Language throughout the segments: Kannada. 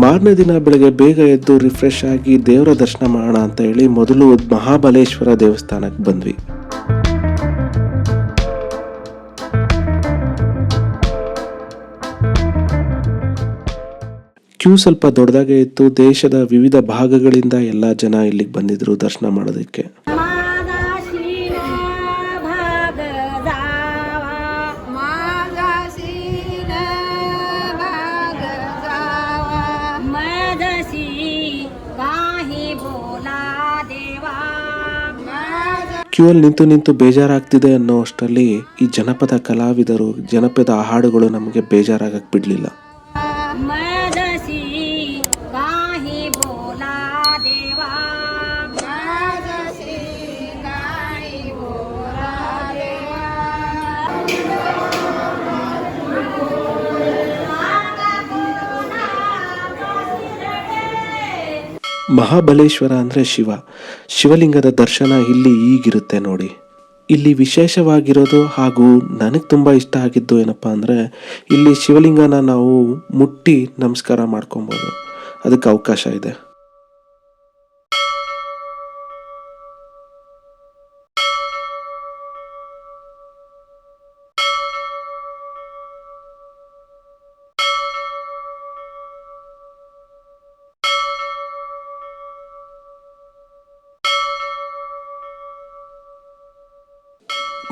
ಮಾರನೇ ದಿನ ಬೆಳಗ್ಗೆ ಬೇಗ ಎದ್ದು ರಿಫ್ರೆಶ್ ಆಗಿ ದೇವರ ದರ್ಶನ ಮಾಡೋಣ ಅಂತ ಹೇಳಿ ಮೊದಲು ಮಹಾಬಲೇಶ್ವರ ದೇವಸ್ಥಾನಕ್ಕೆ ಬಂದ್ವಿ. ಕ್ಯೂ ಸ್ವಲ್ಪ ದೊಡ್ಡದಾಗೆ ಇತ್ತು. ದೇಶದ ವಿವಿಧ ಭಾಗಗಳಿಂದ ಎಲ್ಲ ಜನ ಇಲ್ಲಿಗೆ ಬಂದಿದ್ರು ದರ್ಶನ ಮಾಡೋದಕ್ಕೆ. ಕ್ಯೂ ಅಲ್ಲಿ ನಿಂತು ಬೇಜಾರಾಗ್ತಿದೆ ಅನ್ನೋ ಅಷ್ಟರಲ್ಲಿ ಈ ಜನಪದ ಕಲಾವಿದರು ಜನಪದ ಹಾಡುಗಳು ನಮಗೆ ಬೇಜಾರಾಗಕ್ಕೆ ಬಿಡ್ಲಿಲ್ಲ. ಮಹಾಬಲೇಶ್ವರ ಅಂದರೆ ಶಿವಲಿಂಗದ ದರ್ಶನ ಇಲ್ಲಿ ಈಗಿರುತ್ತೆ ನೋಡಿ. ಇಲ್ಲಿ ವಿಶೇಷವಾಗಿರೋದು ಹಾಗೂ ನನಗೆ ತುಂಬ ಇಷ್ಟ ಆಗಿದ್ದು ಏನಪ್ಪ ಅಂದರೆ ಇಲ್ಲಿ ಶಿವಲಿಂಗನ ನಾವು ಮುಟ್ಟಿ ನಮಸ್ಕಾರ ಮಾಡ್ಕೊಬೋದು, ಅದಕ್ಕೆ ಅವಕಾಶ ಇದೆ.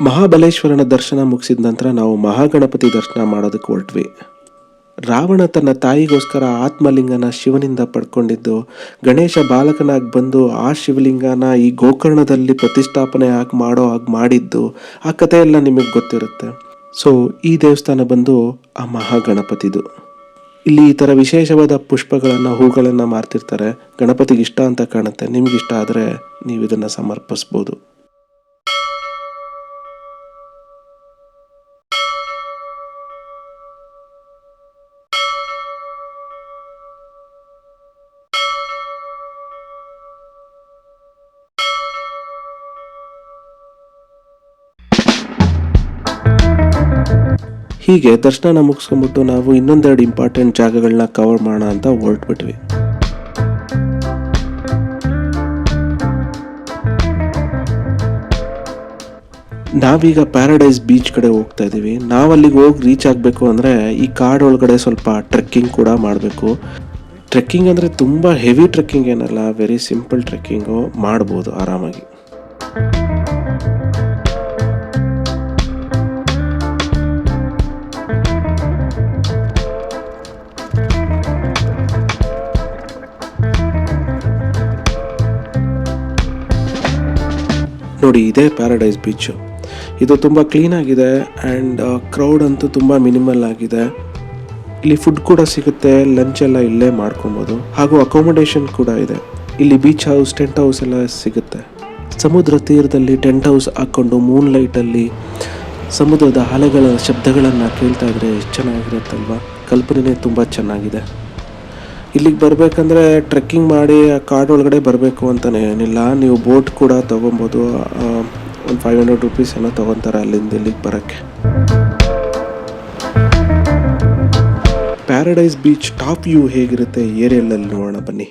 ಮಹಾಬಲೇಶ್ವರನ ದರ್ಶನ ಮುಗಿಸಿದ ನಂತರ ನಾವು ಮಹಾಗಣಪತಿ ದರ್ಶನ ಮಾಡೋದಕ್ಕೆ ಹೊರಟ್ವಿ. ರಾವಣ ತನ್ನ ತಾಯಿಗೋಸ್ಕರ ಆತ್ಮಲಿಂಗನ ಶಿವನಿಂದ ಪಡ್ಕೊಂಡಿದ್ದು, ಗಣೇಶ ಬಾಲಕನಾಗಿ ಬಂದು ಆ ಶಿವಲಿಂಗನ ಈ ಗೋಕರ್ಣದಲ್ಲಿ ಪ್ರತಿಷ್ಠಾಪನೆ ಹಾಗೆ ಮಾಡಿದ್ದು, ಆ ಕಥೆ ಎಲ್ಲ ನಿಮಗೆ ಗೊತ್ತಿರುತ್ತೆ. ಸೊ ಈ ದೇವಸ್ಥಾನ ಬಂದು ಆ ಮಹಾಗಣಪತಿದು. ಇಲ್ಲಿ ಈ ಥರ ವಿಶೇಷವಾದ ಪುಷ್ಪಗಳನ್ನು ಹೂಗಳನ್ನು ಮಾರ್ತಿರ್ತಾರೆ. ಗಣಪತಿಗೆ ಇಷ್ಟ ಅಂತ ಕಾಣುತ್ತೆ. ನಿಮಗಿಷ್ಟ ಆದರೆ ನೀವು ಇದನ್ನು ಸಮರ್ಪಿಸ್ಬೋದು. ಹೀಗೆ ದರ್ಶನ ಮುಗಿಸ್ಕೊಂಡ್ಬಿಟ್ಟು ನಾವು ಇನ್ನೊಂದೆರಡು ಇಂಪಾರ್ಟೆಂಟ್ ಜಾಗಗಳನ್ನ ಕವರ್ ಮಾಡೋಣ ಅಂತ ಹೊರಟ್ಬಿಟ್ವಿ. ನಾವೀಗ ಪ್ಯಾರಡೈಸ್ ಬೀಚ್ ಕಡೆ ಹೋಗ್ತಾ ಇದ್ದೀವಿ. ನಾವಲ್ಲಿಗೆ ಹೋಗಿ ರೀಚ್ ಆಗಬೇಕು ಅಂದರೆ ಈ ಕಾಡೊಳಗಡೆ ಸ್ವಲ್ಪ ಟ್ರೆಕ್ಕಿಂಗ್ ಕೂಡ ಮಾಡಬೇಕು. ಟ್ರೆಕ್ಕಿಂಗ್ ಅಂದರೆ ತುಂಬ ಹೆವಿ ಟ್ರೆಕ್ಕಿಂಗ್ ಏನಲ್ಲ, ವೆರಿ ಸಿಂಪಲ್ ಟ್ರೆಕ್ಕಿಂಗು ಮಾಡ್ಬೋದು ಆರಾಮಾಗಿ. ನೋಡಿ, ಇದೇ ಪ್ಯಾರಡೈಸ್ ಬೀಚು. ಇದು ತುಂಬ ಕ್ಲೀನಾಗಿದೆ ಆ್ಯಂಡ್ ಕ್ರೌಡ್ ಅಂತೂ ತುಂಬ ಮಿನಿಮಲ್ ಆಗಿದೆ. ಇಲ್ಲಿ ಫುಡ್ ಕೂಡ ಸಿಗುತ್ತೆ, ಲಂಚ್ ಎಲ್ಲ ಇಲ್ಲೇ ಮಾಡ್ಕೊಬೋದು, ಹಾಗೂ ಅಕಾಮಿಡೇಷನ್ ಕೂಡ ಇದೆ. ಇಲ್ಲಿ ಬೀಚ್ ಹೌಸ್, ಟೆಂಟ್ ಹೌಸ್ ಎಲ್ಲ ಸಿಗುತ್ತೆ. ಸಮುದ್ರ ತೀರದಲ್ಲಿ ಟೆಂಟ್ ಹೌಸ್ ಹಾಕ್ಕೊಂಡು ಮೂನ್ ಲೈಟಲ್ಲಿ ಸಮುದ್ರದ ಅಲೆಗಳ ಶಬ್ದಗಳನ್ನು ಕೇಳ್ತಾ ಇದ್ರೆ ಎಷ್ಟು ಚೆನ್ನಾಗಿರುತ್ತಲ್ವ. ಕಲ್ಪನೆ ತುಂಬ ಚೆನ್ನಾಗಿದೆ. ಇಲ್ಲಿಗೆ ಬರಬೇಕಂದ್ರೆ ಟ್ರೆಕ್ಕಿಂಗ್ ಮಾಡಿ ಆ ಕಾಡೊಳಗಡೆ ಬರಬೇಕು ಅಂತಲೇ ಏನಿಲ್ಲ. ನೀವು ಬೋಟ್ ಕೂಡ ತೊಗೊಬೋದು. ಒಂದು 500 ರೂಪೀಸ್ ಏನೋ ತೊಗೊತಾರೆ ಅಲ್ಲಿಂದ ಇಲ್ಲಿಗೆ ಬರೋಕ್ಕೆ. ಪ್ಯಾರಡೈಸ್ ಬೀಚ್ ಟಾಪ್ ವ್ಯೂ ಹೇಗಿರುತ್ತೆ ಏರಿಯಲಲ್ಲಿ ನೋಡೋಣ ಬನ್ನಿ.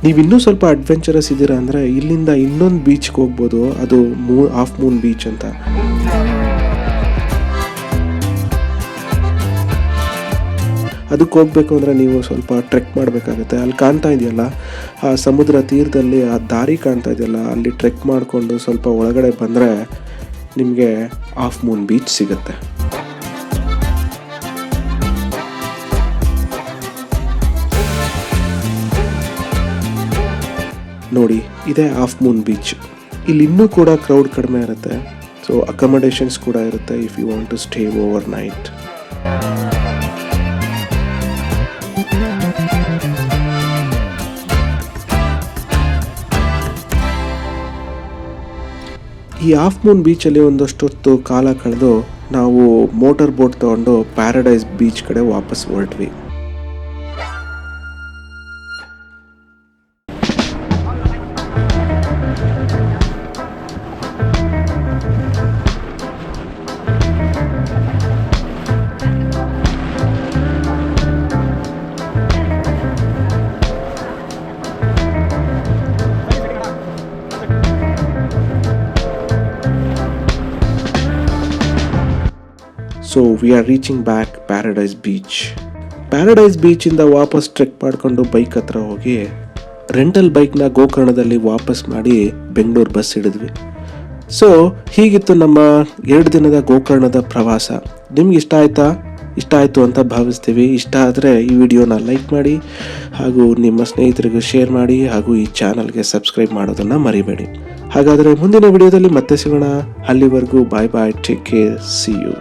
ನೀವಿನ್ನೂ ಸ್ವಲ್ಪ ಅಡ್ವೆಂಚರಸ್ ಇದ್ದೀರಾ ಅಂದರೆ ಇಲ್ಲಿಂದ ಇನ್ನೊಂದು ಬೀಚ್ಗೆ ಹೋಗ್ಬೋದು. ಅದು ಹಾಫ್ ಮೂನ್ ಬೀಚ್ ಅಂತ. ಅದಕ್ಕೆ ಹೋಗ್ಬೇಕು ಅಂದರೆ ನೀವು ಸ್ವಲ್ಪ ಟ್ರೆಕ್ ಮಾಡಬೇಕಾಗುತ್ತೆ. ಅಲ್ಲಿ ಕಾಣ್ತಾ ಇದೆಯಲ್ಲ ಆ ಸಮುದ್ರ ತೀರದಲ್ಲಿ ಆ ದಾರಿ ಕಾಣ್ತಾ ಇದೆಯಲ್ಲ, ಅಲ್ಲಿ ಟ್ರೆಕ್ ಮಾಡಿಕೊಂಡು ಸ್ವಲ್ಪ ಒಳಗಡೆ ಬಂದರೆ ನಿಮಗೆ ಹಾಫ್ ಮೂನ್ ಬೀಚ್ ಸಿಗುತ್ತೆ. ನೋಡಿ, ಇದೇ ಹಾಫ್ ಮೂನ್ ಬೀಚ್. ಇಲ್ಲಿ ಇನ್ನೂ ಕೂಡ ಕ್ರೌಡ್ ಕಡಿಮೆ ಇರುತ್ತೆ. ಸೊ ಅಕಾಮಡೇಷನ್ಸ್ ಕೂಡ ಇರುತ್ತೆ if you want to stay overnight. ಈ ಹಾಫ್ ಮೂನ್ ಬೀಚಲ್ಲಿ ಒಂದಷ್ಟೊತ್ತು ಕಾಲ ಕಳೆದು ನಾವು ಮೋಟರ್ ಬೋಟ್ ತಗೊಂಡು ಪ್ಯಾರಡೈಸ್ ಬೀಚ್ ಕಡೆ ವಾಪಸ್ ಹೊರಟ್ವಿ. So we are reaching back Paradise Beach. Paradise ಬೀಚಿಂದ ವಾಪಸ್ ಟ್ರೆಕ್ ಮಾಡಿಕೊಂಡು ಬೈಕ್ ಹತ್ರ ಹೋಗಿ ರೆಂಟಲ್ ಬೈಕ್ನ ಗೋಕರ್ಣದಲ್ಲಿ ವಾಪಸ್ ಮಾಡಿ ಬೆಂಗಳೂರು ಬಸ್ ಹಿಡಿದ್ವಿ. ಸೊ ಹೀಗಿತ್ತು ನಮ್ಮ 2 ದಿನದ ಗೋಕರ್ಣದ ಪ್ರವಾಸ. ನಿಮ್ಗೆ ಇಷ್ಟ ಆಯಿತು ಅಂತ ಭಾವಿಸ್ತೀವಿ. ಇಷ್ಟ ಆದರೆ ಈ ವಿಡಿಯೋನ ಲೈಕ್ ಮಾಡಿ ಹಾಗೂ ನಿಮ್ಮ ಸ್ನೇಹಿತರಿಗೂ ಶೇರ್ ಮಾಡಿ ಹಾಗೂ ಈ ಚಾನಲ್ಗೆ ಸಬ್ಸ್ಕ್ರೈಬ್ ಮಾಡೋದನ್ನು ಮರಿಬೇಡಿ. ಹಾಗಾದರೆ ಮುಂದಿನ ವಿಡಿಯೋದಲ್ಲಿ ಮತ್ತೆ ಸಿಗೋಣ. ಅಲ್ಲಿವರೆಗೂ ಬಾಯ್, ಟೇಕ್ ಕೇರ್, ಸಿ ಯು.